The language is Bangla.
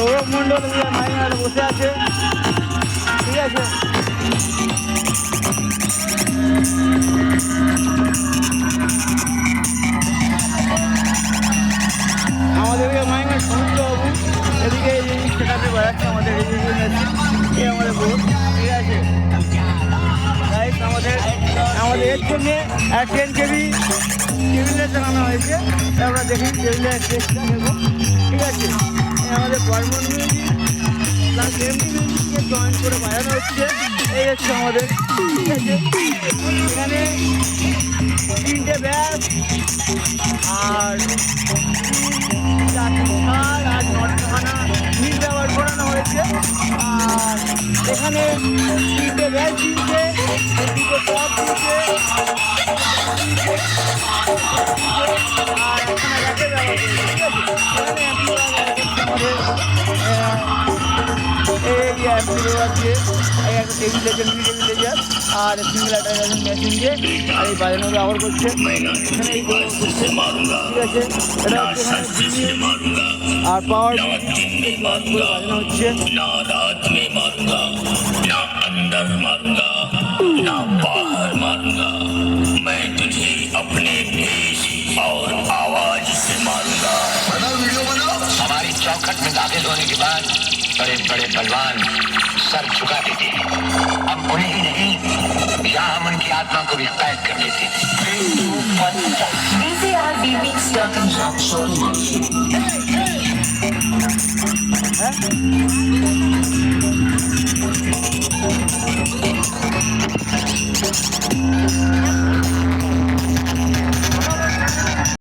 সৌরভ মণ্ডল মাইনার বসে আছে, ঠিক আছে। আমাদেরকে মাইনার সমুদ্রবাবু এদিকে সেটাতে বেড়াচ্ছে আমাদের এই আমাদের বোর্ড, ঠিক আছে। আমাদের এর জন্যে 10 কেবি টেবিলে চালানো হয়েছে, আমরা দেখি টেবিলের টেস্টটা নেবো, ঠিক আছে। আমাদের বর্মন মিউজিক প্লাস এমডি মিউজিককে জয়েন করে বাজানো হচ্ছে, এই হচ্ছে আমাদের, ঠিক আছে। এখানে 3টে ব্যাস আর 9খানা নীল ব্যবহার করানো হয়েছে। আর এখানে 3টে ব্যাস দিচ্ছে, 2টো টপ দিচ্ছে, আর এখানে র্যাকের ব্যবহার করেছে, ঠিক আছে। এখানে আমাদের দিয়ে একটা টেবিল লেগে মিনি টেবিল লেগে আর সিঙ্গেল একটা মেশিন দিয়ে আর এই বাজানো ব্যবহার করছে, এখানে এই করছে, ঠিক আছে। এটা হচ্ছে আর পাওয়ার বাজানো হচ্ছে। अपने भेष और आवाज से मारूंगा। वीडियो बनाओ। हमारी चौखट में दाखिल होने के बाद बड़े बड़े बलवान सर झुका देते हैं। अब उन्हें ही नहीं, यहाँ हम उनकी आत्मा को भी कैद कर देते हैं।